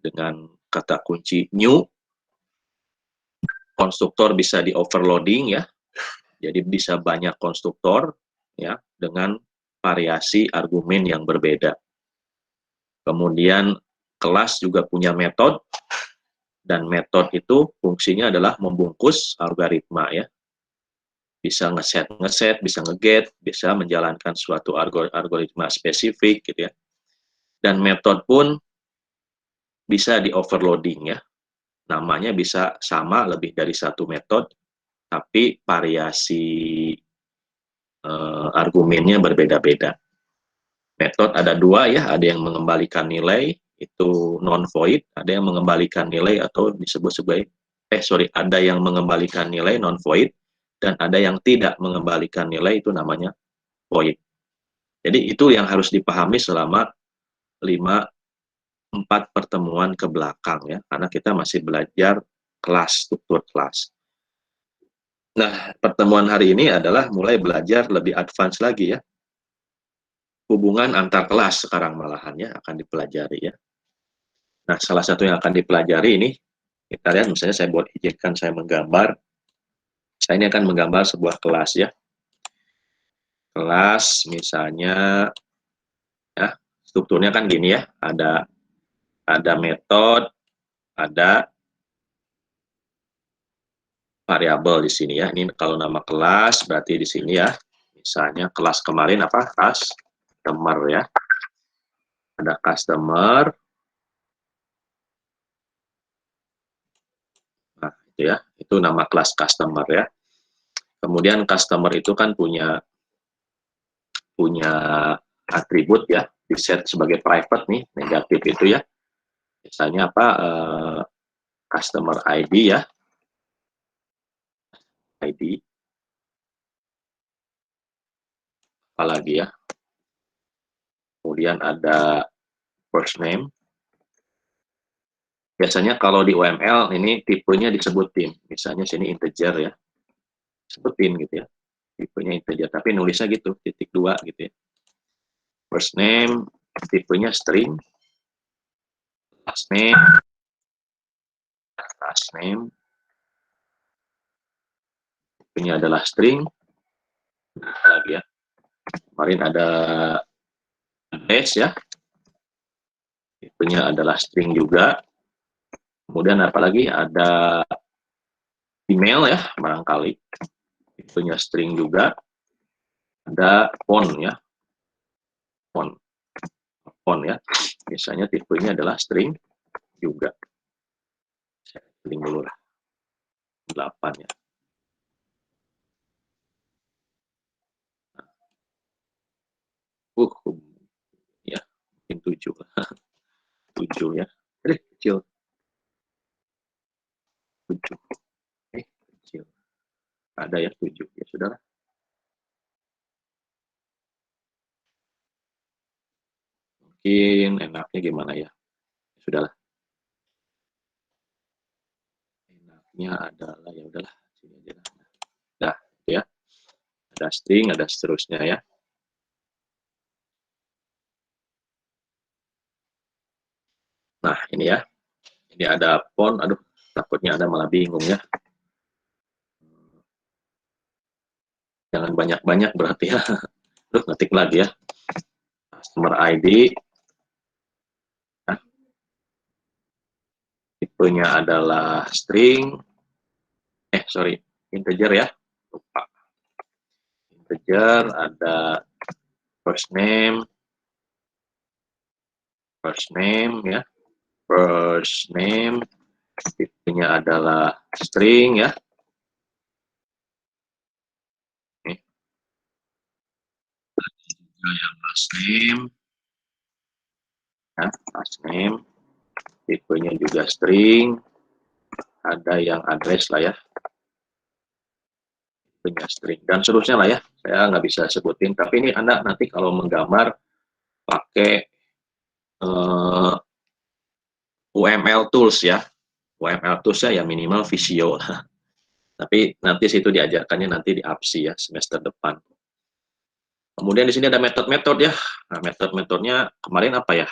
dengan kata kunci new. Konstruktor bisa di overloading ya, jadi bisa banyak konstruktor ya dengan variasi argumen yang berbeda. Kemudian kelas juga punya metode, dan metode itu fungsinya adalah membungkus algoritma ya. Bisa ngeset, bisa ngeget, bisa menjalankan suatu algoritma spesifik gitu ya. Dan metode pun bisa di overloading ya. Namanya bisa sama lebih dari satu metode, tapi variasi argumennya berbeda-beda. Metode ada dua ya, ada yang mengembalikan nilai, itu non-void, ada yang mengembalikan nilai atau disebut sebagai, ada yang mengembalikan nilai non-void, dan ada yang tidak mengembalikan nilai, itu namanya void. Jadi itu yang harus dipahami selama 4 pertemuan ke belakang ya, karena kita masih belajar kelas, struktur kelas. Nah, pertemuan hari ini adalah mulai belajar lebih advance lagi ya. Hubungan antar kelas sekarang malahan ya akan dipelajari ya. Nah, salah satu yang akan dipelajari ini, kita lihat misalnya saya buat izinkan saya menggambar. Saya ini akan menggambar sebuah kelas ya. Kelas misalnya ya, strukturnya kan gini ya, ada metode, ada variabel di sini ya. Ini kalau nama kelas berarti di sini ya. Misalnya kelas kemarin apa? Customer ya. Ada customer. Nah, itu ya. Itu nama kelas customer ya. Kemudian customer itu kan punya atribut ya, di set sebagai private nih, negatif itu ya. Misalnya apa? Customer ID ya. ID. Apalagi ya. Kemudian ada first name. Biasanya kalau di UML ini tipenya disebutin. Misalnya sini integer ya. Sebutin gitu ya. Tipenya integer, tapi nulisnya gitu, .2 gitu ya. First name, tipenya string. Last name, tipenya adalah string. Lagi ya. Kemarin ada address ya. Tipenya adalah string juga. Kemudian apalagi ada email ya, barangkali. Tipenya string juga. Ada font ya. Font ya. Biasanya tipenya adalah string juga. Saya pilih dulu lah. 8 ya. Ya, mungkin 7 lah. 7 ya. Kecil. 7. Kecil. Ada ya 7. Ya sudah lah. Mungkin enaknya gimana ya. Sudahlah. Enaknya adalah ya udahlah. Sini aja lah. Nah, ya. Ada string, ada seterusnya ya. Nah, ini ya. Ini ada font. Aduh, takutnya Anda malah bingung ya. Jangan banyak-banyak berarti ya. Terus ngetik lagi ya. Customer ID. Nah, tipenya adalah string. Integer ya. Lupa. Integer, ada first name ya. First name, tipenya adalah string ya. Ini yang last name ya, last name, tipenya juga string. Ada yang address lah ya, tipenya string, dan seterusnya lah ya. Saya nggak bisa sebutin, tapi ini Anda nanti kalau menggambar pakai UML tools ya. UML tools ya minimal Visio lah. Tapi nanti situ diajarkannya nanti di APSI ya, semester depan. Kemudian di sini ada metode-metode ya. Nah, metode-metodenya kemarin apa ya?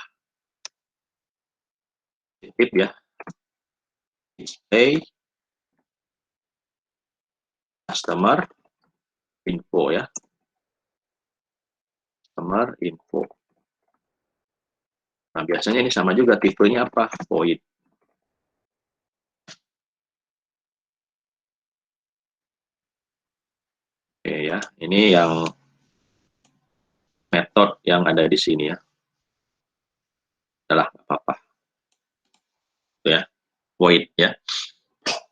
titip ya, display customer info ya, customer info. Nah, biasanya ini sama juga, tipenya apa? Void. Oke ya, ini yang metode yang ada di sini ya. Adalah apa-apa. Ya, void ya.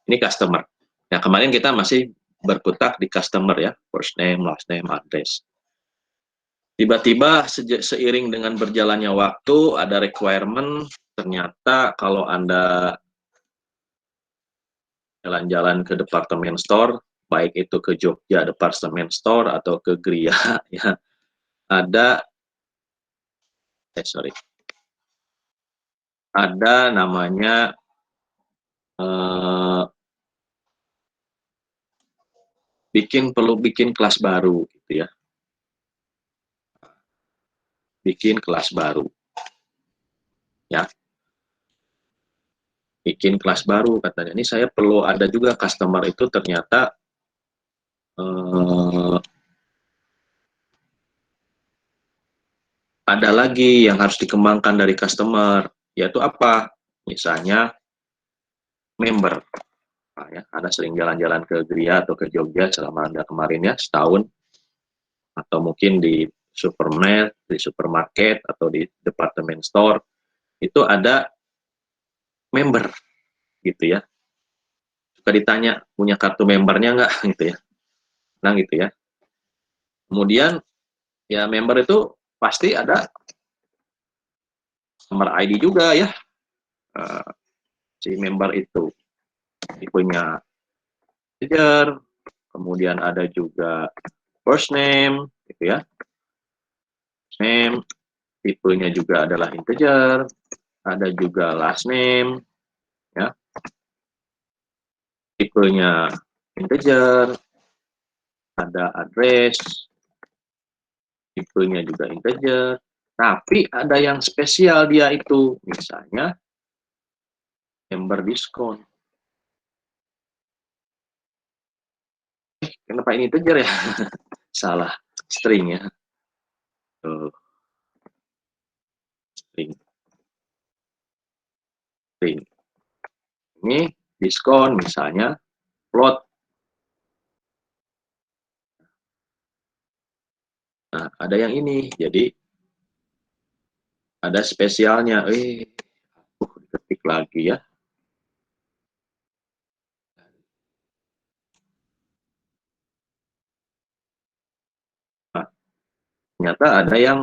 Ini customer. Nah, kemarin kita masih berkutat di customer ya, first name, last name, address. Tiba-tiba seiring dengan berjalannya waktu, ada requirement, ternyata kalau Anda jalan-jalan ke departemen store, baik itu ke Jogja Department Store atau ke Gria, ya, ada, ada namanya perlu bikin kelas baru gitu ya, bikin kelas baru ya, bikin kelas baru katanya. Ini saya perlu ada juga customer itu ternyata ada lagi yang harus dikembangkan dari customer, yaitu apa? Misalnya member. Nah, ya, Anda sering jalan-jalan ke Gria atau ke Jogja selama Anda kemarin ya, setahun, atau mungkin di supermarket atau di department store, itu ada member gitu ya. Suka ditanya, punya kartu membernya nggak gitu ya. Nah gitu ya. Kemudian ya member itu pasti ada nomor ID juga ya, si member itu. Tipenya integer, kemudian ada juga first name gitu ya, name, tipenya juga adalah integer, ada juga last name ya, tipenya integer, ada address, tipenya juga integer, tapi ada yang spesial dia itu, misalnya member diskon. Kenapa ini integer ya? Salah, string ya. Tuh, string. String. Ini diskon misalnya float. Nah, ada yang ini. Jadi ada spesialnya. Diketik lagi ya. Nah, ternyata ada yang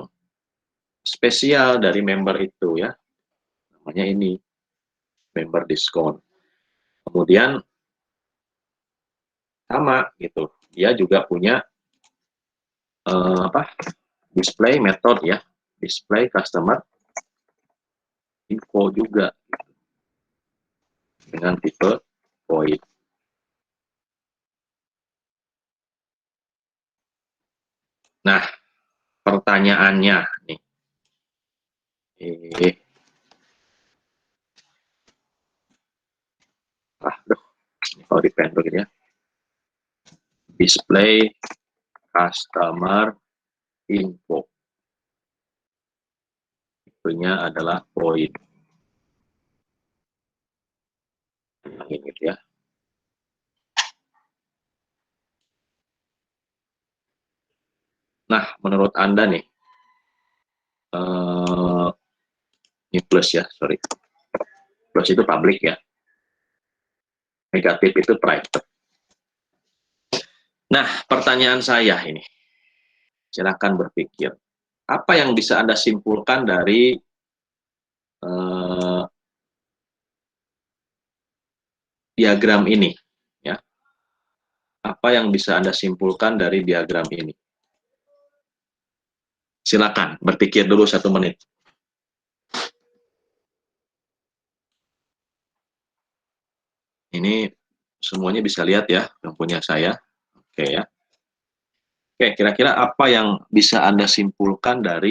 spesial dari member itu ya. Namanya ini member diskon. Kemudian sama gitu. Dia juga punya display method ya. Display customer info juga dengan tipe void. Nah, pertanyaannya nih. Ini kalau di pen begini ya. Display customer info. Tipenya adalah void. Ini gitu ya. Nah, menurut Anda nih, ini plus ya, sorry. Plus itu public ya. Negatif itu private. Nah, pertanyaan saya ini, silakan berpikir. Apa yang bisa Anda simpulkan dari diagram ini? Ya. Apa yang bisa Anda simpulkan dari diagram ini? Silakan berpikir dulu 1 menit. Ini semuanya bisa lihat ya, yang punya saya. Oke ya. Oke, kira-kira apa yang bisa Anda simpulkan dari